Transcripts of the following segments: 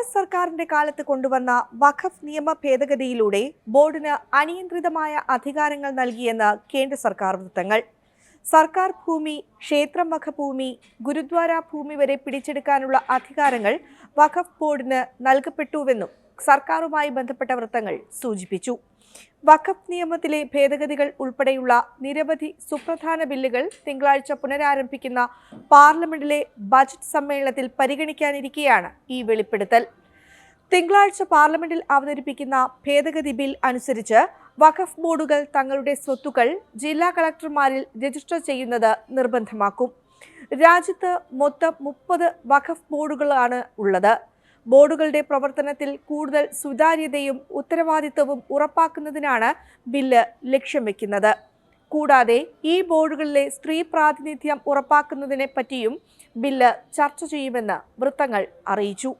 കോൺഗ്രസ് സർക്കാരിന്റെ കാലത്ത് കൊണ്ടുവന്ന വഖഫ് നിയമ ഭേദഗതിയിലൂടെ ബോർഡിന് അനിയന്ത്രിതമായ അധികാരങ്ങൾ നൽകിയെന്ന് കേന്ദ്ര സർക്കാർ വൃത്തങ്ങൾ. സർക്കാർ ഭൂമി, ക്ഷേത്രം വഖഫ് ഭൂമി, ഗുരുദ്വാര ഭൂമി വരെ പിടിച്ചെടുക്കാനുള്ള അധികാരങ്ങൾ വഖഫ് ബോർഡിന് നൽകപ്പെട്ടുവെന്നും സർക്കാരുമായി ബന്ധപ്പെട്ട വൃത്തങ്ങൾ സൂചിപ്പിച്ചു. വഖഫ് നിയമത്തിലെ ഭേദഗതികൾ ഉൾപ്പെടെയുള്ള നിരവധി സുപ്രധാന ബില്ലുകൾ തിങ്കളാഴ്ച പുനരാരംഭിക്കുന്ന പാർലമെന്റിലെ ബജറ്റ് സമ്മേളനത്തിൽ പരിഗണിക്കാനിരിക്കെയാണ് ഈ വെളിപ്പെടുത്തൽ. തിങ്കളാഴ്ച പാർലമെന്റിൽ അവതരിപ്പിക്കുന്ന ഭേദഗതി ബിൽ അനുസരിച്ച് വഖഫ് ബോർഡുകൾ തങ്ങളുടെ സ്വത്തുക്കൾ ജില്ലാ കളക്ടർമാരിൽ രജിസ്റ്റർ ചെയ്യുന്നത് നിർബന്ധമാക്കും. രാജ്യത്ത് മൊത്തം 30 വഖഫ് ബോർഡുകളാണ് ഉള്ളത്. ബോർഡുകളുടെ പ്രവർത്തനത്തിൽ കൂടുതൽ സുതാര്യതയും ഉത്തരവാദിത്വവും ഉറപ്പാക്കുന്നതിനാണ് ബില്ല് ലക്ഷ്യം വെക്കുന്നത്. കൂടാതെ ഈ ബോർഡുകളിലെ സ്ത്രീ പ്രാതിനിധ്യം ഉറപ്പാക്കുന്നതിനെ പറ്റിയും ബില്ല് ചർച്ച ചെയ്യുമെന്ന് വൃത്തങ്ങൾ അറിയിച്ചു.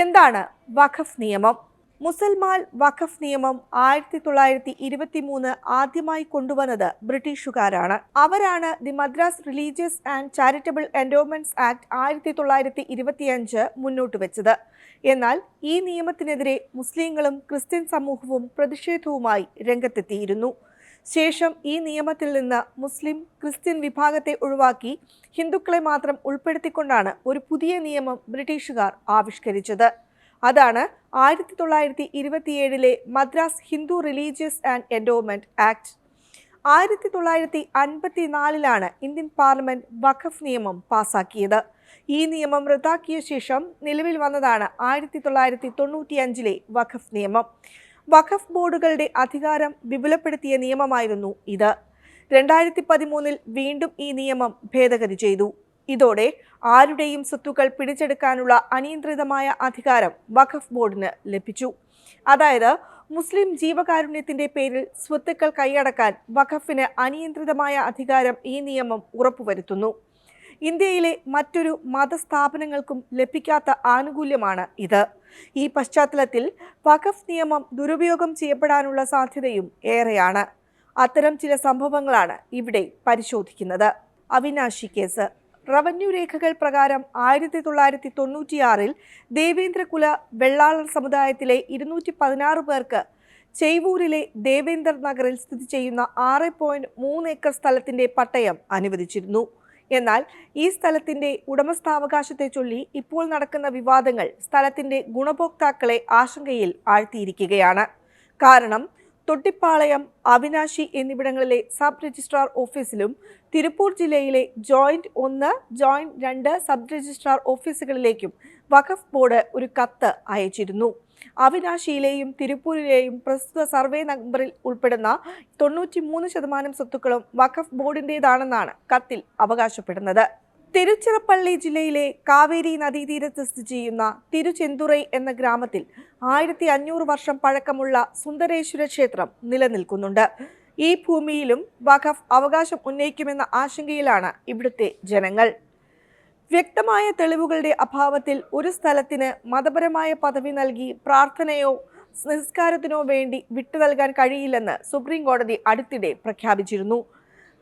എന്താണ് വഖഫ് നിയമം? മുസൽമാൻ വഖഫ് നിയമം 1923 ആദ്യമായി കൊണ്ടുവന്നത് ബ്രിട്ടീഷുകാരാണ്. അവരാണ് the Madras religious and charitable endowments act 1925 മുന്നോട്ട് വെച്ചത്. എന്നാൽ ഈ നിയമത്തിനെതിരെ മുസ്ലിങ്ങളും ക്രിസ്ത്യൻ സമൂഹവും പ്രതിഷേധവുമായി രംഗത്തെത്തിയിരുന്നു. ശേഷം ഈ നിയമത്തിൽ നിന്ന് മുസ്ലിം, ക്രിസ്ത്യൻ വിഭാഗത്തെ ഒഴിവാക്കി ഹിന്ദുക്കളെ മാത്രം ഉൾപ്പെടുത്തിക്കൊണ്ടാണ് ഒരു പുതിയ നിയമം ബ്രിട്ടീഷുകാർ ആവിഷ്കരിച്ചത്. അതാണ് 1927 Madras Hindu religious and endowment act. 1954 Indian parliament വഖഫ് നിയമം പാസാക്കിയത്. ഈ നിയമം റദ്ദാക്കിയ ശേഷം നിലവിൽ വന്നതാണ് 1995 വഖഫ് നിയമം. വഖഫ് ബോർഡുകളുടെ അധികാരം വിപുലപ്പെടുത്തിയ നിയമമായിരുന്നു ഇത്. 2013 വീണ്ടും ഈ നിയമം ഭേദഗതി ചെയ്തു. ഇതോടെ ആരുടെയും സ്വത്തുക്കൾ പിടിച്ചെടുക്കാനുള്ള അനിയന്ത്രിതമായ അധികാരം വഖഫ് ബോർഡിന് ലഭിച്ചു. അതായത് മുസ്ലിം ജീവകാരുണ്യത്തിന്റെ പേരിൽ സ്വത്തുക്കൾ കൈയടക്കാൻ വഖഫിന് അനിയന്ത്രിതമായ അധികാരം ഈ നിയമം ഉറപ്പുവരുത്തുന്നു. ഇന്ത്യയിലെ മറ്റൊരു മതസ്ഥാപനങ്ങൾക്കും ലഭിക്കാത്ത ആനുകൂല്യമാണ് ഇത്. ഈ പശ്ചാത്തലത്തിൽ വഖഫ് നിയമം ദുരുപയോഗം ചെയ്യപ്പെടാനുള്ള സാധ്യതയും ഏറെയാണ്. അത്തരം ചില സംഭവങ്ങളാണ് ഇവിടെ പരിശോധിക്കുന്നത്. അവിനാശി കേസ്. റവന്യൂ രേഖകൾ പ്രകാരം 1996 ദേവേന്ദ്രകുല വെള്ളാളർ സമുദായത്തിലെ 216 പേർക്ക് ചെയ്വൂരിലെ ദേവേന്ദർ നഗറിൽ സ്ഥിതി ചെയ്യുന്ന 6.3 ഏക്കർ സ്ഥലത്തിന്റെ പട്ടയം അനുവദിച്ചിരുന്നു. എന്നാൽ ഈ സ്ഥലത്തിന്റെ ഉടമസ്ഥാവകാശത്തെ ചൊല്ലി ഇപ്പോൾ നടക്കുന്ന വിവാദങ്ങൾ സ്ഥലത്തിന്റെ ഗുണഭോക്താക്കളെ ആശങ്കയിൽ ആഴ്ത്തിയിരിക്കുകയാണ്. കാരണം തൊട്ടിപ്പാളയം, അവിനാശി എന്നിവിടങ്ങളിലെ സബ് രജിസ്ട്രാർ ഓഫീസിലും തിരുപ്പൂർ ജില്ലയിലെ ജോയിന്റ് 1, ജോയിന്റ് 2 സബ് രജിസ്ട്രാർ ഓഫീസുകളിലേക്കും വഖഫ് ബോർഡ് ഒരു കത്ത് അയച്ചിരുന്നു. അവിനാശിയിലെയും തിരുപ്പൂരിലെയും പ്രസ്തുത സർവേ നമ്പറിൽ ഉൾപ്പെടുന്ന 93% സ്വത്തുക്കളും വഖഫ് ബോർഡിൻ്റെതാണെന്നാണ് കത്തിൽ അവകാശപ്പെടുന്നത്. തിരുച്ചിറപ്പള്ളി ജില്ലയിലെ കാവേരി നദീതീരത്ത് സ്ഥിതി ചെയ്യുന്ന തിരുചെന്തുറൈ എന്ന ഗ്രാമത്തിൽ 1500 വർഷം പഴക്കമുള്ള സുന്ദരേശ്വര ക്ഷേത്രം നിലനിൽക്കുന്നുണ്ട്. ഈ ഭൂമിയിലും വഖഫ് അവകാശം ഉന്നയിക്കുമെന്ന ആശങ്കയിലാണ് ഇവിടുത്തെ ജനങ്ങൾ. വ്യക്തമായ തെളിവുകളുടെ അഭാവത്തിൽ ഒരു സ്ഥലത്തിന് മതപരമായ പദവി നൽകി പ്രാർത്ഥനയോ നിസ്കാരത്തിനോ വേണ്ടി വിട്ടു നൽകാൻ കഴിയില്ലെന്ന് സുപ്രീം കോടതി അടുത്തിടെ പ്രഖ്യാപിച്ചിരുന്നു.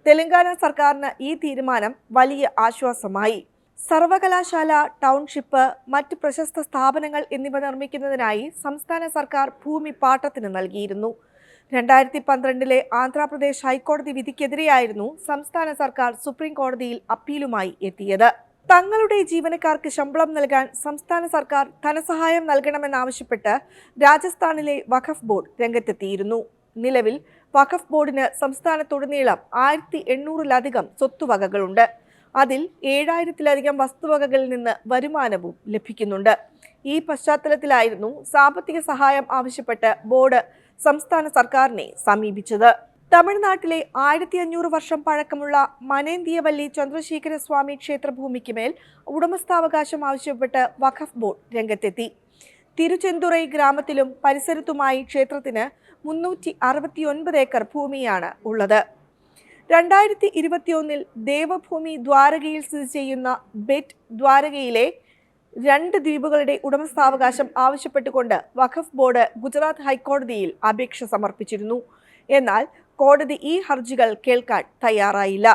തെലങ്കാന സർക്കാരിന് ഈ തീരുമാനം വലിയ ആശ്വാസമായി. സർവകലാശാല, ടൗൺഷിപ്പ്, മറ്റ് പ്രശസ്ത സ്ഥാപനങ്ങൾ എന്നിവ നിർമ്മിക്കുന്നതിനായി സംസ്ഥാന സർക്കാർ ഭൂമി പാട്ടത്തിന് നൽകിയിരുന്നു. 2012 ആന്ധ്രാപ്രദേശ് ഹൈക്കോടതി വിധിക്കെതിരെയായിരുന്നു സംസ്ഥാന സർക്കാർ സുപ്രീം കോടതിയിൽ അപ്പീലുമായി എത്തിയത്. തങ്ങളുടെ ജീവനക്കാർക്ക് ശമ്പളം നൽകാൻ സംസ്ഥാന സർക്കാർ ധനസഹായം നൽകണമെന്നാവശ്യപ്പെട്ട് രാജസ്ഥാനിലെ വഖഫ് ബോർഡ് രംഗത്തെത്തിയിരുന്നു. നിലവിൽ വഖഫ് ബോർഡിന് സംസ്ഥാനത്തുടനീളം 1800-ലധികം സ്വത്തുവകകളുണ്ട്. അതിൽ 7000-ലധികം വസ്തുവകകളിൽ നിന്ന് വരുമാനവും ലഭിക്കുന്നുണ്ട്. ഈ പശ്ചാത്തലത്തിലായിരുന്നു സാമ്പത്തിക സഹായം ആവശ്യപ്പെട്ട് ബോർഡ് സംസ്ഥാന സർക്കാരിനെ സമീപിച്ചത്. തമിഴ്നാട്ടിലെ 1500 വർഷം പഴക്കമുള്ള മനേന്തിയവല്ലി ചന്ദ്രശേഖര സ്വാമി ക്ഷേത്രഭൂമിക്ക് മേൽ ഉടമസ്ഥാവകാശം ആവശ്യപ്പെട്ട് വഖഫ് ബോർഡ് രംഗത്തെത്തി. തിരുചെന്തുറൈ ഗ്രാമത്തിലും പരിസരത്തുമായി ക്ഷേത്രത്തിന് 369 ഏക്കർ ഭൂമിയാണ് ഉള്ളത്. 2021 ദേവഭൂമി ദ്വാരകയിൽ സ്ഥിതി ചെയ്യുന്ന ബെറ്റ് ദ്വാരകയിലെ 2 ദ്വീപുകളുടെ ഉടമസ്ഥാവകാശം ആവശ്യപ്പെട്ടുകൊണ്ട് വഖഫ് ബോർഡ് ഗുജറാത്ത് ഹൈക്കോടതിയിൽ അപേക്ഷ സമർപ്പിച്ചിരുന്നു. എന്നാൽ കോടതി ഈ ഹർജികൾ കേൾക്കാൻ തയ്യാറായില്ല.